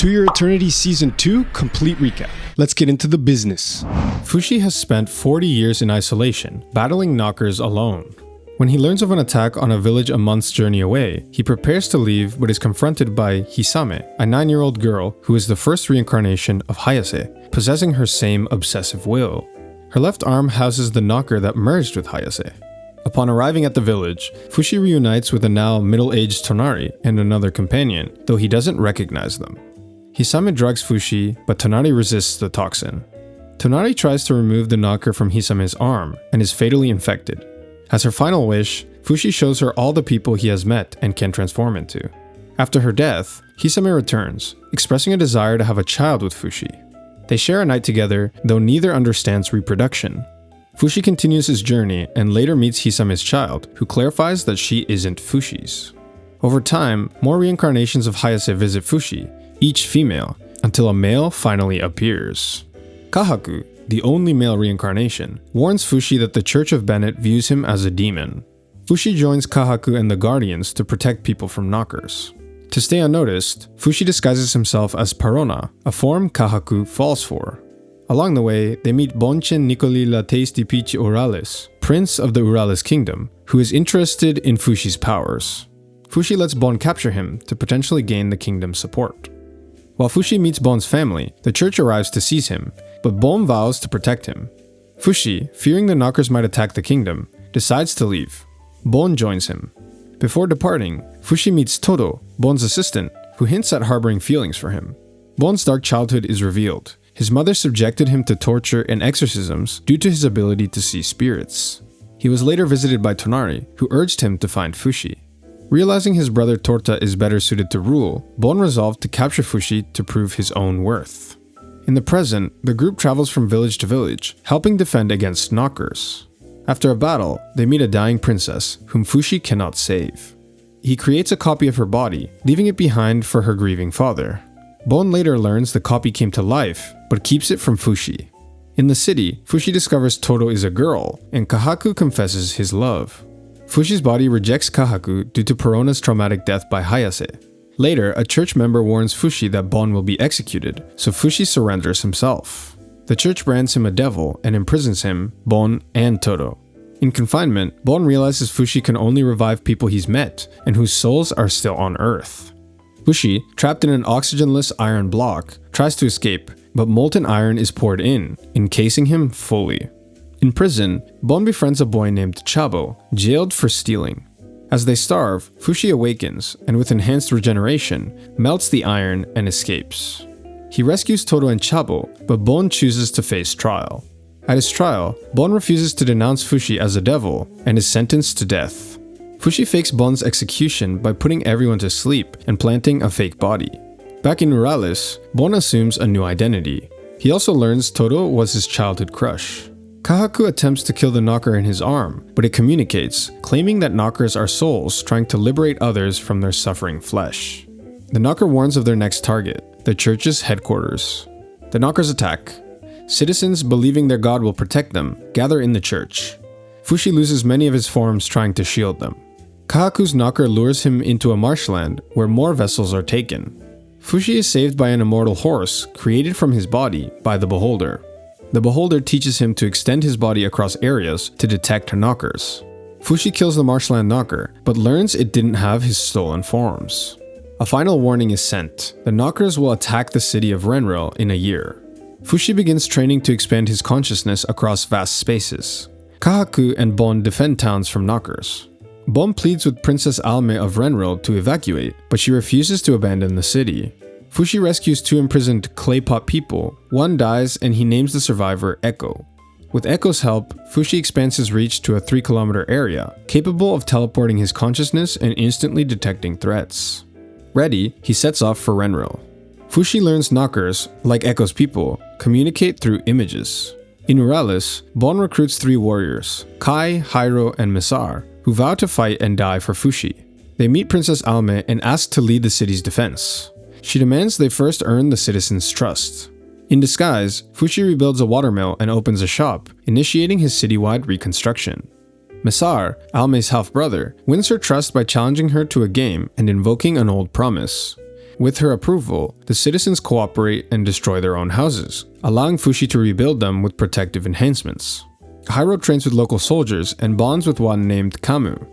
To Your Eternity Season 2 complete recap. Let's get into the business. Fushi has spent 40 years in isolation, battling knockers alone. When he learns of an attack on a village a month's journey away, he prepares to leave but is confronted by Hisame, a 9-year-old girl who is the first reincarnation of Hayase, possessing her same obsessive will. Her left arm houses the knocker that merged with Hayase. Upon arriving at the village, Fushi reunites with a now middle-aged Tonari and another companion, though he doesn't recognize them. Hisame drugs Fushi, but Tonari resists the toxin. Tonari tries to remove the knocker from Hisame's arm and is fatally infected. As her final wish, Fushi shows her all the people he has met and can transform into. After her death, Hisame returns, expressing a desire to have a child with Fushi. They share a night together, though neither understands reproduction. Fushi continues his journey and later meets Hisame's child, who clarifies that she isn't Fushi's. Over time, more reincarnations of Hayase visit Fushi, each female, until a male finally appears. Kahaku, the only male reincarnation, warns Fushi that the Church of Bennett views him as a demon. Fushi joins Kahaku and the Guardians to protect people from knockers. To stay unnoticed, Fushi disguises himself as Parona, a form Kahaku falls for. Along the way, they meet Bonchen Nicoli Lateisti Pichi Urales, prince of the Urales kingdom, who is interested in Fushi's powers. Fushi lets Bon capture him to potentially gain the kingdom's support. While Fushi meets Bon's family, the church arrives to seize him, but Bon vows to protect him. Fushi, fearing the knockers might attack the kingdom, decides to leave. Bon joins him. Before departing, Fushi meets Todo, Bon's assistant, who hints at harboring feelings for him. Bon's dark childhood is revealed. His mother subjected him to torture and exorcisms due to his ability to see spirits. He was later visited by Tonari, who urged him to find Fushi. Realizing his brother Torta is better suited to rule, Bon resolved to capture Fushi to prove his own worth. In the present, the group travels from village to village, helping defend against knockers. After a battle, they meet a dying princess, whom Fushi cannot save. He creates a copy of her body, leaving it behind for her grieving father. Bon later learns the copy came to life, but keeps it from Fushi. In the city, Fushi discovers Todo is a girl, and Kahaku confesses his love. Fushi's body rejects Kahaku due to Parona's traumatic death by Hayase. Later, a church member warns Fushi that Bon will be executed, so Fushi surrenders himself. The church brands him a devil and imprisons him, Bon, and Todo. In confinement, Bon realizes Fushi can only revive people he's met and whose souls are still on Earth. Fushi, trapped in an oxygenless iron block, tries to escape, but molten iron is poured in, encasing him fully. In prison, Bon befriends a boy named Chabo, jailed for stealing. As they starve, Fushi awakens and with enhanced regeneration, melts the iron and escapes. He rescues Todo and Chabo, but Bon chooses to face trial. At his trial, Bon refuses to denounce Fushi as a devil and is sentenced to death. Fushi fakes Bon's execution by putting everyone to sleep and planting a fake body. Back in Urales, Bon assumes a new identity. He also learns Todo was his childhood crush. Kahaku attempts to kill the knocker in his arm, but it communicates, claiming that knockers are souls trying to liberate others from their suffering flesh. The knocker warns of their next target, the church's headquarters. The knockers attack. Citizens, believing their god will protect them, gather in the church. Fushi loses many of his forms trying to shield them. Kahaku's knocker lures him into a marshland where more vessels are taken. Fushi is saved by an immortal horse created from his body by the Beholder. The Beholder teaches him to extend his body across areas to detect knockers. Fushi kills the marshland knocker, but learns it didn't have his stolen forms. A final warning is sent. The knockers will attack the city of Renril in a year. Fushi begins training to expand his consciousness across vast spaces. Kahaku and Bon defend towns from knockers. Bon pleads with Princess Alme of Renril to evacuate, but she refuses to abandon the city. Fushi rescues 2 imprisoned clay pot people. One dies and he names the survivor Echo. With Echo's help, Fushi expands his reach to a 3-kilometer area, capable of teleporting his consciousness and instantly detecting threats. Ready, he sets off for Renril. Fushi learns knockers, like Echo's people, communicate through images. In Urales, Bon recruits 3 warriors, Kai, Hyro, and Misar, who vow to fight and die for Fushi. They meet Princess Alme and ask to lead the city's defense. She demands they first earn the citizens' trust. In disguise, Fushi rebuilds a watermill and opens a shop, initiating his citywide reconstruction. Misar, Alme's half-brother, wins her trust by challenging her to a game and invoking an old promise. With her approval, the citizens cooperate and destroy their own houses, allowing Fushi to rebuild them with protective enhancements. Hiro trains with local soldiers and bonds with one named Kamu.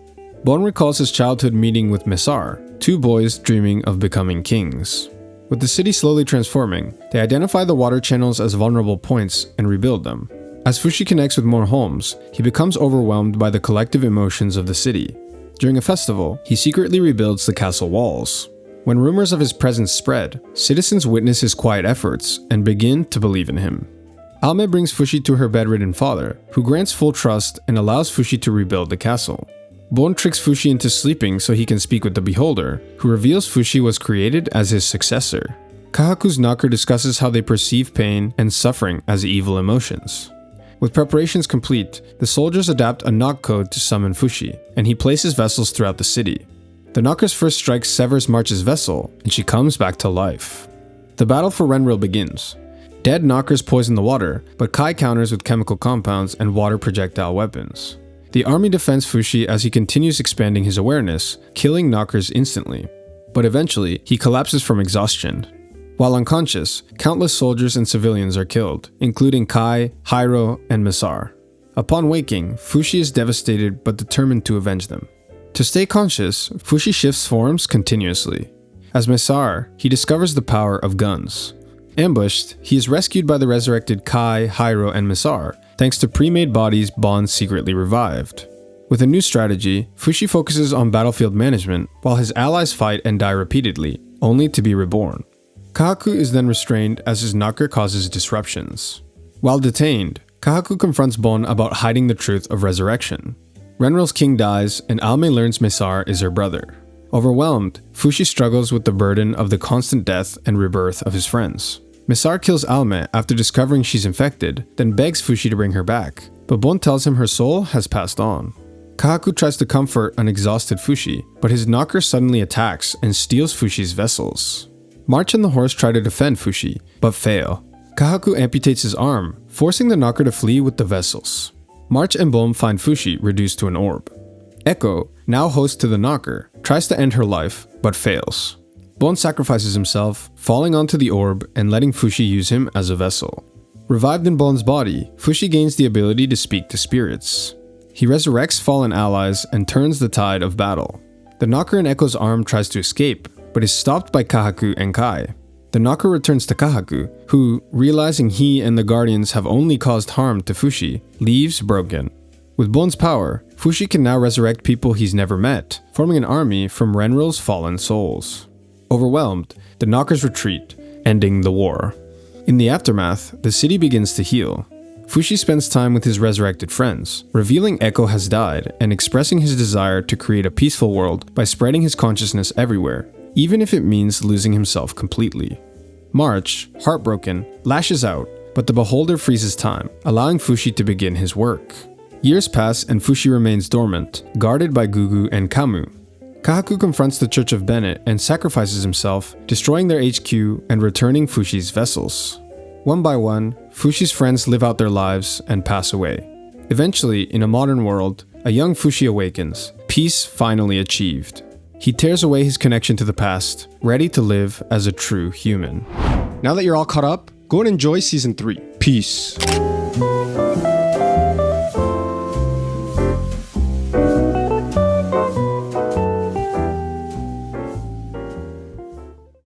Bon recalls his childhood meeting with Mesar, two boys dreaming of becoming kings. With the city slowly transforming, they identify the water channels as vulnerable points and rebuild them. As Fushi connects with more homes, he becomes overwhelmed by the collective emotions of the city. During a festival, he secretly rebuilds the castle walls. When rumors of his presence spread, citizens witness his quiet efforts and begin to believe in him. Alme brings Fushi to her bedridden father, who grants full trust and allows Fushi to rebuild the castle. Bon tricks Fushi into sleeping so he can speak with the Beholder, who reveals Fushi was created as his successor. Kahaku's knocker discusses how they perceive pain and suffering as evil emotions. With preparations complete, the soldiers adapt a knock code to summon Fushi, and he places vessels throughout the city. The knocker's first strike severs March's vessel, and she comes back to life. The battle for Renril begins. Dead knockers poison the water, but Kai counters with chemical compounds and water projectile weapons. The army defends Fushi as he continues expanding his awareness, killing knockers instantly. But eventually, he collapses from exhaustion. While unconscious, countless soldiers and civilians are killed, including Kai, Hiro, and Mesar. Upon waking, Fushi is devastated but determined to avenge them. To stay conscious, Fushi shifts forms continuously. As Mesar, he discovers the power of guns. Ambushed, he is rescued by the resurrected Kai, Hiro, and Mesar, thanks to pre-made bodies Bon secretly revived. With a new strategy, Fushi focuses on battlefield management, while his allies fight and die repeatedly, only to be reborn. Kahaku is then restrained as his knocker causes disruptions. While detained, Kahaku confronts Bon about hiding the truth of resurrection. Renril's king dies, and Alme learns Mesar is her brother. Overwhelmed, Fushi struggles with the burden of the constant death and rebirth of his friends. Mesar kills Alme after discovering she's infected, then begs Fushi to bring her back, but Bon tells him her soul has passed on. Kahaku tries to comfort an exhausted Fushi, but his knocker suddenly attacks and steals Fushi's vessels. March and the horse try to defend Fushi, but fail. Kahaku amputates his arm, forcing the knocker to flee with the vessels. March and Bon find Fushi reduced to an orb. Echo, now host to the knocker, tries to end her life, but fails. Bon sacrifices himself, falling onto the orb and letting Fushi use him as a vessel. Revived in Bon's body, Fushi gains the ability to speak to spirits. He resurrects fallen allies and turns the tide of battle. The knocker in Echo's arm tries to escape, but is stopped by Kahaku and Kai. The knocker returns to Kahaku, who, realizing he and the Guardians have only caused harm to Fushi, leaves broken. With Bon's power, Fushi can now resurrect people he's never met, forming an army from Renril's fallen souls. Overwhelmed, the knockers retreat, ending the war. In the aftermath, the city begins to heal. Fushi spends time with his resurrected friends, revealing Echo has died and expressing his desire to create a peaceful world by spreading his consciousness everywhere, even if it means losing himself completely. March, heartbroken, lashes out, but the Beholder freezes time, allowing Fushi to begin his work. Years pass and Fushi remains dormant, guarded by Gugu and Kamu. Kahaku confronts the Church of Bennett and sacrifices himself, destroying their HQ and returning Fushi's vessels. One by one, Fushi's friends live out their lives and pass away. Eventually, in a modern world, a young Fushi awakens, peace finally achieved. He tears away his connection to the past, ready to live as a true human. Now that you're all caught up, go and enjoy Season 3. Peace.